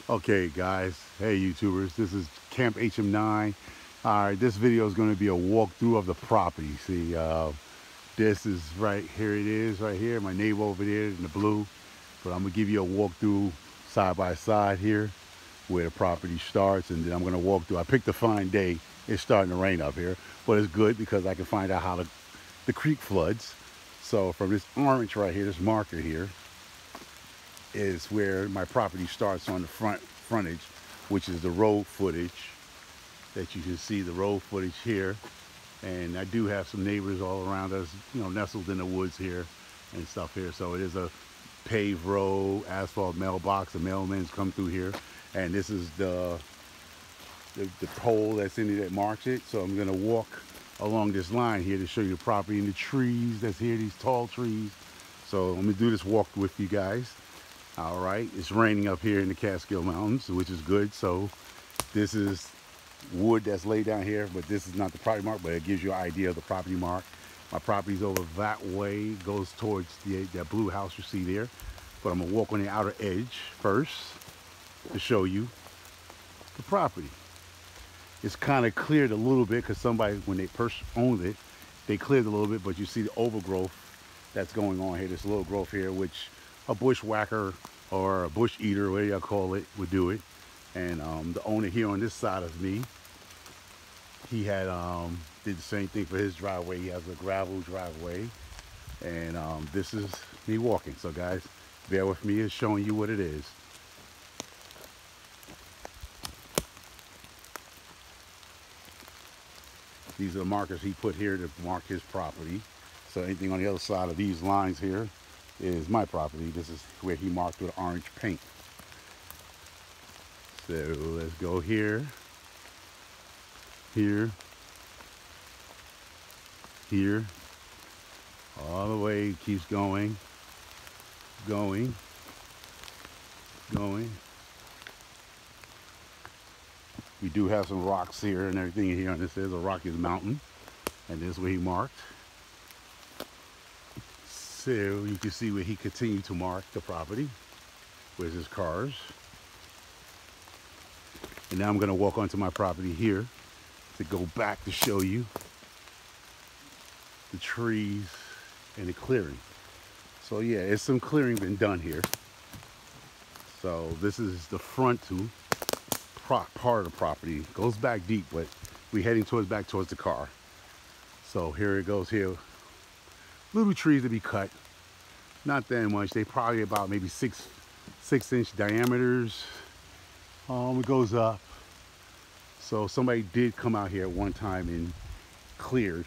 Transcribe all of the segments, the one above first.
Okay guys, hey YouTubers, this is Camp HM9. Alright, this video is going to be a walkthrough of the property. See, this is right here, it is right here, my neighbor over there in the blue. But I'm going to give you a walkthrough side by side here where the property starts, and then I'm going to walk through. I picked a fine day. It's starting to rain up here, but it's good because I can find out how the creek floods. So from this orange right here, this marker here, is where my property starts on the frontage, which is the road footage that you can see, the road footage here. And I do have some neighbors all around us, you know, nestled in the woods here and stuff here. So it is a paved road, asphalt mailbox. The mailmen's come through here, and this is the pole that's in it that marks it. So I'm gonna walk along this line here to show you the property and the trees that's here, these tall trees. So I'm gonna do this walk with you guys. All right, it's raining up here in the Catskill Mountains, which is good. So this is wood that's laid down here, but this is not the property mark, but it gives you an idea of the property mark. My property's over that way, goes towards that blue house you see there. But I'm gonna walk on the outer edge first to show you the property. It's kind of cleared a little bit because somebody, when they first owned it, they cleared a little bit, but you see the overgrowth that's going on here, this little growth here, which a bushwhacker or a bush eater, whatever you call it, would do it. And the owner here on this side of me, he had did the same thing for his driveway. He has a gravel driveway, and this is me walking. So guys, bear with me, is showing you what it is. These are the markers he put here to mark his property. So anything on the other side of these lines here is my property. This is where he marked with orange paint. So let's go here, here, here, all the way. Keeps going, going, going. We do have some rocks here and everything here, and this is a rocky mountain, and this is where he marked. So you can see where he continued to mark the property with his cars. And now I'm going to walk onto my property here to go back to show you the trees and the clearing. So yeah, it's some clearing been done here. So this is the front to part of the property. It goes back deep, but we're heading back towards the car. So here it goes here. Little trees to be cut. Not that much. They probably about maybe six inch diameters. It goes up. So somebody did come out here at one time and cleared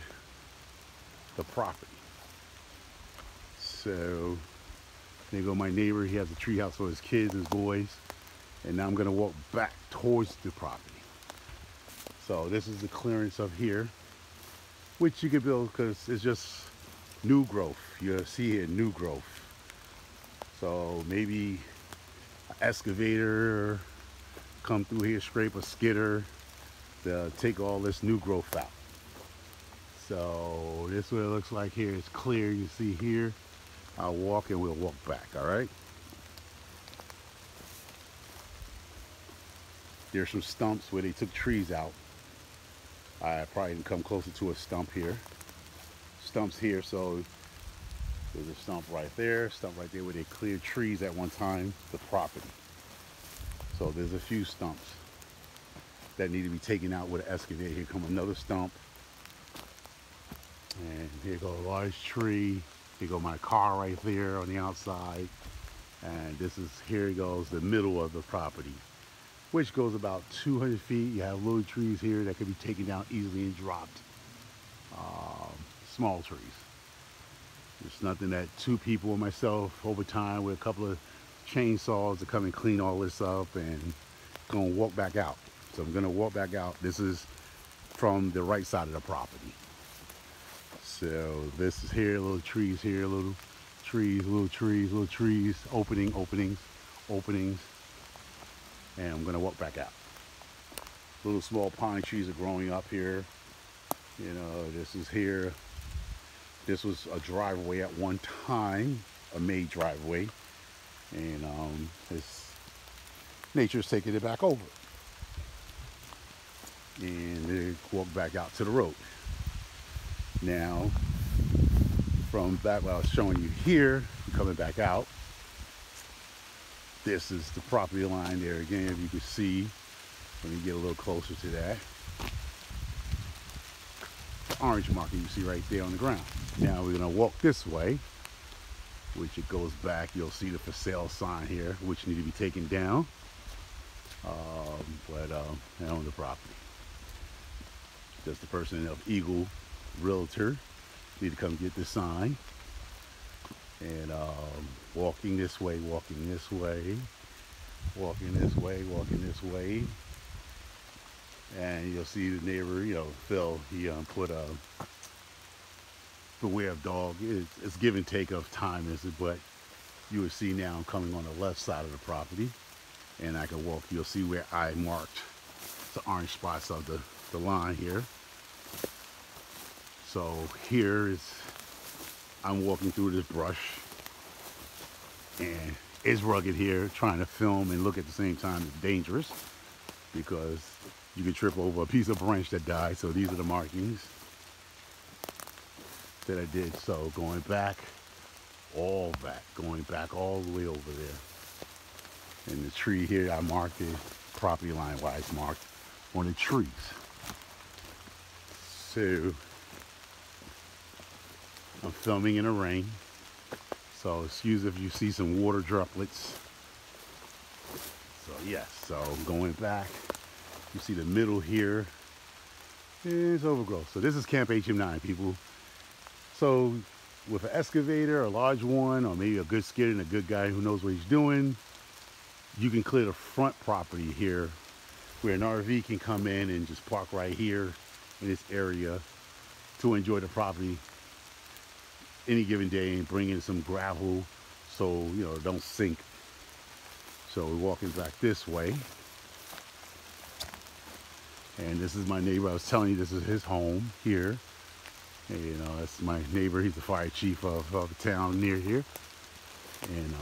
the property. So there go my neighbor. He has a tree house for his kids, his boys. And now I'm gonna walk back towards the property. So this is the clearance of here, which you can build because it's just new growth. You see here new growth. So maybe an excavator come through here, scrape a skidder to take all this new growth out. So this is what it looks like here. It's clear. You see here. I'll walk and we'll walk back. All right. There's some stumps where they took trees out. I probably can come closer to a stump here. Stumps here, so there's a stump right there, stump right there where they cleared trees at one time, the property. So there's a few stumps that need to be taken out with an excavator. Here come another stump. And here go a large tree. Here go my car right there on the outside. And this is, here it goes, the middle of the property, which goes about 200 feet. You have little trees here that can be taken down easily and dropped. Small trees. It's nothing that two people or myself over time with a couple of chainsaws to come and clean all this up and gonna walk back out. So I'm gonna walk back out. This is from the right side of the property. So this is here, little trees here, little trees, little trees, little trees, openings. And I'm gonna walk back out. Little small pine trees are growing up here. You know, this is here. This was a driveway at one time, a made driveway. And nature's taking it back over. And they walk back out to the road. Now, from back what I was showing you here, coming back out, this is the property line there again, if you can see. Let me get a little closer to that. The orange marker you see right there on the ground. Now we're gonna walk this way, which it goes back. You'll see the for sale sign here, which need to be taken down. I own the property. Just the person of Eagle Realtor need to come get the sign. And walking this way, walking this way, walking this way, walking this way. And you'll see the neighbor, you know, Phil, he put a beware of dog. It's give and take of time, is it? But you will see now I'm coming on the left side of the property, and I can walk. You'll see where I marked the orange spots of the line here. So here is, I'm walking through this brush, and it's rugged here. Trying to film and look at the same time is dangerous because you can trip over a piece of branch that died. So these are the markings that I did. So going back all the way over there. And the tree here, I marked it property line wise marked on the trees. So I'm filming in the rain. So excuse if you see some water droplets. So yes, so going back, you see the middle here is overgrowth. So this is Camp HM9, people. So with an excavator, a large one, or maybe a good skid and a good guy who knows what he's doing, you can clear the front property here where an RV can come in and just park right here in this area to enjoy the property any given day and bring in some gravel so, you know, it don't sink. So we're walking back this way. And this is my neighbor. I was telling you, this is his home here. And, you know, that's my neighbor. He's the fire chief of the town near here. And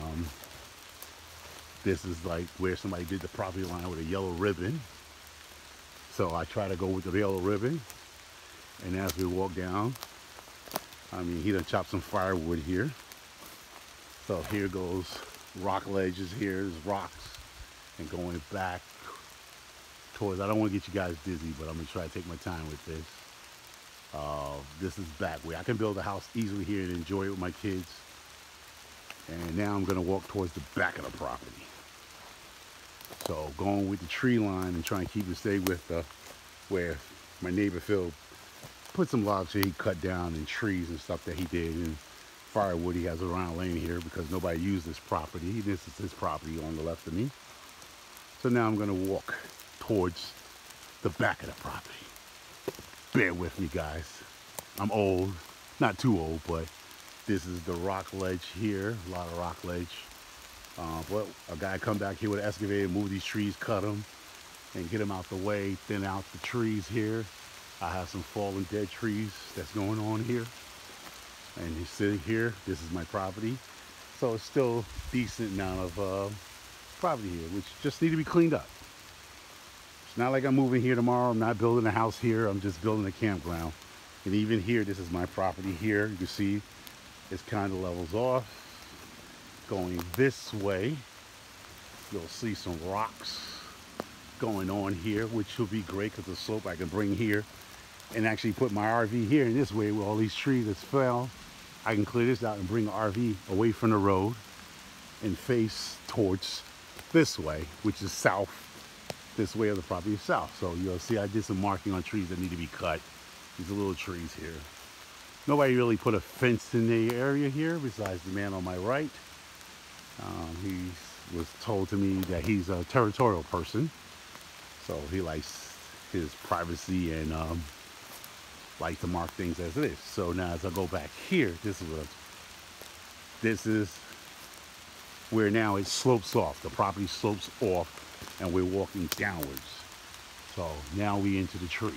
this is like where somebody did the property line with a yellow ribbon. So I try to go with the yellow ribbon. And as we walk down, I mean, he done chopped some firewood here. So here goes rock ledges here. There's rocks. And going back towards, I don't want to get you guys dizzy, but I'm going to try to take my time with this. This is back where I can build a house easily here and enjoy it with my kids. And now I'm going to walk towards the back of the property. So going with the tree line and trying to keep it stay with where my neighbor Phil put some logs here he cut down and trees and stuff that he did and firewood he has around laying here because nobody used this property. This is his property on the left of me. So now I'm going to walk towards the back of the property. Bear with me, guys. I'm old, not too old, but this is the rock ledge here. A lot of rock ledge. But a guy come back here with an excavator, move these trees, cut them, and get them out the way, thin out the trees here. I have some fallen dead trees that's going on here. And he's sitting here. This is my property. So it's still a decent amount of property here, which just need to be cleaned up. It's not like I'm moving here tomorrow. I'm not building a house here. I'm just building a campground. And even here, this is my property here. You can see it's kind of levels off. Going this way, you'll see some rocks going on here, which will be great because the slope I can bring here and actually put my RV here in this way where all these trees that fell. I can clear this out and bring the RV away from the road and face towards this way, which is south. This way of the property is south. So you'll see I did some marking on trees that need to be cut. These are little trees here. Nobody really put a fence in the area here besides the man on my right. He was told to me that he's a territorial person. So he likes his privacy and like to mark things as it is. So now as I go back here, this is where now it slopes off. The property slopes off and we're walking downwards. So now we into the trees.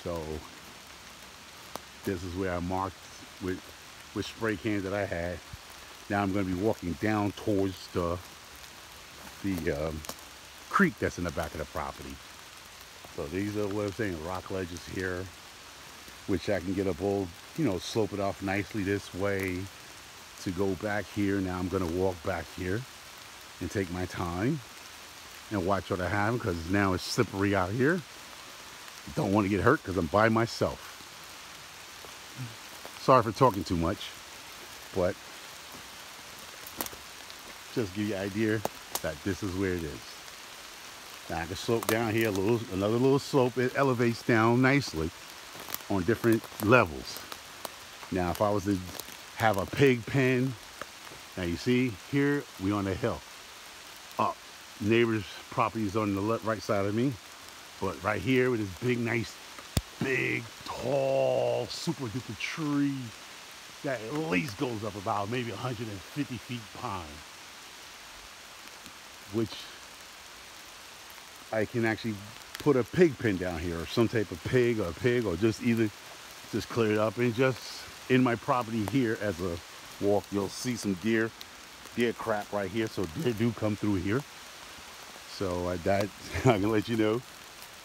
So this is where I marked with spray cans that I had. Now I'm going to be walking down towards the creek that's in the back of the property. So these are what I'm saying, rock ledges here, which I can get up all, you know, slope it off nicely this way to go back here. Now I'm going to walk back here and take my time and watch what I have, because now it's slippery out here. Don't want to get hurt because I'm by myself. Sorry for talking too much, but just give you an idea that this is where it is. Now I can slope down here a little, another little slope. It elevates down nicely on different levels. Now if I was to have a pig pen, now you see here we on the hill. Up, neighbor's property is on the left, right side of me, but right here with this big, nice, big, tall, super duper tree that at least goes up about maybe 150 feet pine, which I can actually put a pig pen down here, or some type of pig, or just either just clear it up. And just in my property here as a walk, you'll see some deer crap right here. So deer do come through here. So I can let you know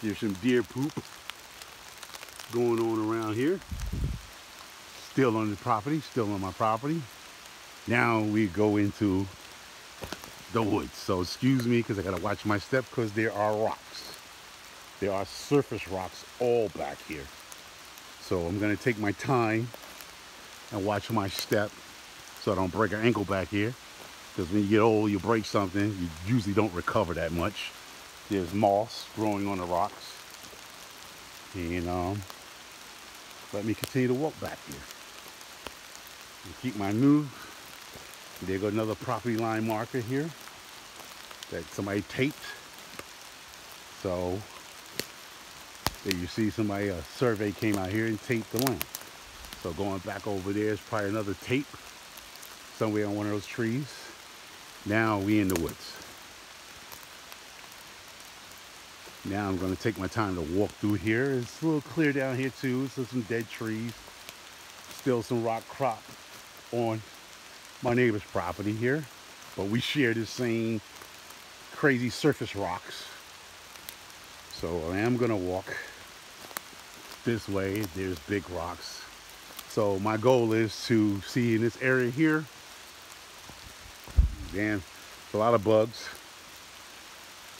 there's some deer poop going on around here. Still on the property, still on my property. Now we go into the woods. So excuse me, because I gotta watch my step, because there are rocks. There are surface rocks all back here. So I'm gonna take my time and watch my step so I don't break an ankle back here. Because when you get old, you break something, you usually don't recover that much. There's moss growing on the rocks. And let me continue to walk back here. And keep my move. There goes another property line marker here that somebody taped. So there you see somebody, a survey came out here and taped the land. So going back over there is probably another tape somewhere on one of those trees. Now we in the woods. Now I'm going to take my time to walk through here. It's a little clear down here too. So some dead trees. Still some rock crop on my neighbor's property here. But we share the same crazy surface rocks. So I am going to walk this way. There's big rocks. So my goal is to see in this area here. And a lot of bugs.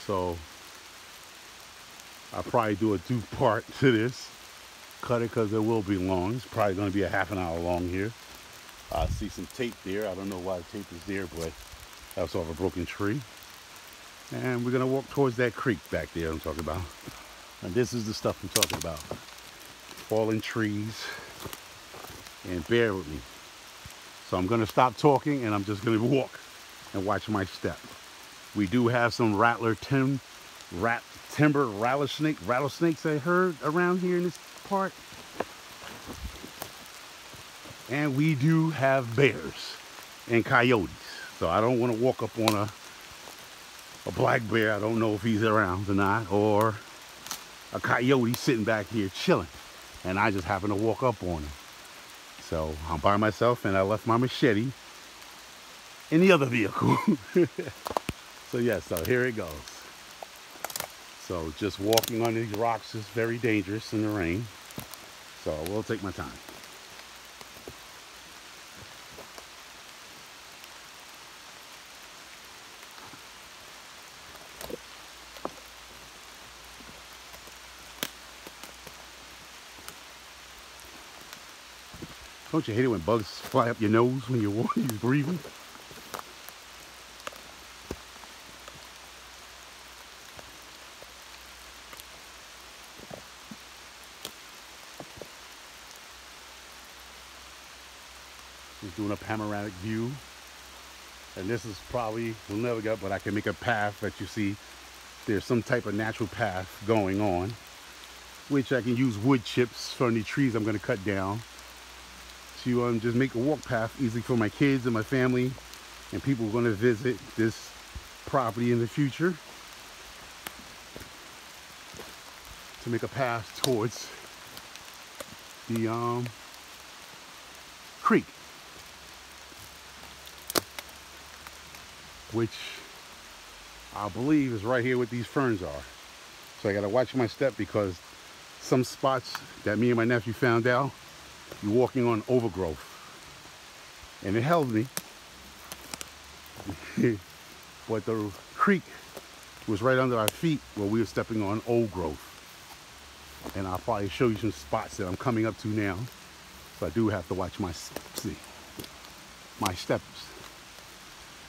So I'll probably do a two-part to this. Cut it because it will be long. It's probably going to be a half an hour long here. I see some tape there. I don't know why the tape is there, but that's off a broken tree. And we're going to walk towards that creek back there I'm talking about. And this is the stuff I'm talking about. Fallen trees. And bear with me. So I'm going to stop talking and I'm just going to walk and watch my step. We do have some timber rattlesnakes I heard around here in this part. And we do have bears and coyotes. So I don't want to walk up on a black bear. I don't know if he's around or not, or a coyote sitting back here chilling, and I just happen to walk up on him. So I'm by myself and I left my machete in the other vehicle. So yeah, so here it goes. So just walking on these rocks is very dangerous in the rain. So we'll take my time. Don't you hate it when bugs fly up your nose when you're breathing? Just doing a panoramic view. And this is probably, we'll never get, but I can make a path that you see. There's some type of natural path going on, which I can use wood chips from the trees I'm going to cut down to just make a walk path easy for my kids and my family and people who are going to visit this property in the future, to make a path towards the creek. which I believe is right here where these ferns are. So I gotta watch my step because some spots that me and my nephew found out, you're walking on overgrowth. And it held me. But the creek was right under our feet where we were stepping on old growth. And I'll probably show you some spots that I'm coming up to now. So I do have to watch my steps.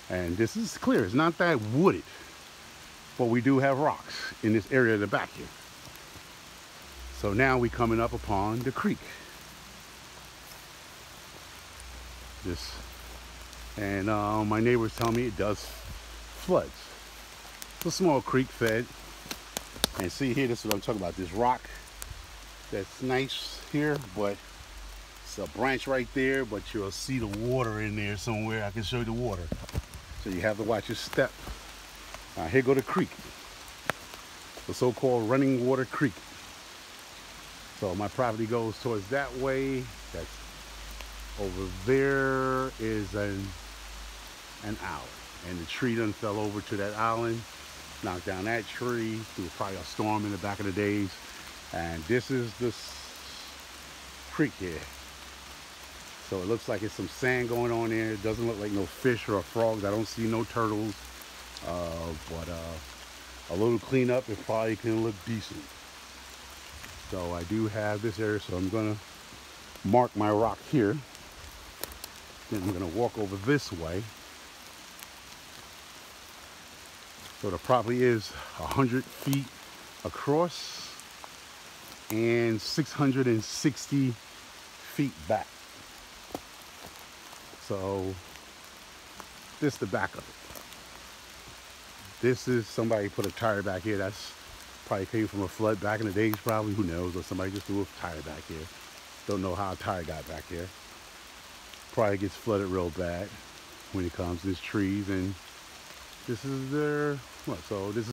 And this is clear, it's not that wooded, but we do have rocks in this area of the back here. So now we're coming up upon the creek. And my neighbors tell me it does floods. It's a small creek fed. And see here, this is what I'm talking about, this rock that's nice here, but it's a branch right there, but you'll see the water in there somewhere. I can show you the water. So you have to watch your step. Here go the creek, the so-called running water creek. So my property goes towards that way. That's over there is an island, and the tree done fell over to that island, knocked down that tree through probably a storm in the back of the days. And this is this creek here. So it looks like it's some sand going on there. It doesn't look like no fish or frogs. I don't see no turtles. But a little cleanup, it probably can look decent. So I do have this area, so I'm gonna mark my rock here. Then I'm gonna walk over this way. So the property is 100 feet across and 660 feet back. So this is the back of it. This is somebody put a tire back here. That's probably came from a flood back in the days, probably, who knows, or somebody just threw a tire back here. Don't know how a tire got back here. Probably gets flooded real bad when it comes to these trees. And this is their, what, so this is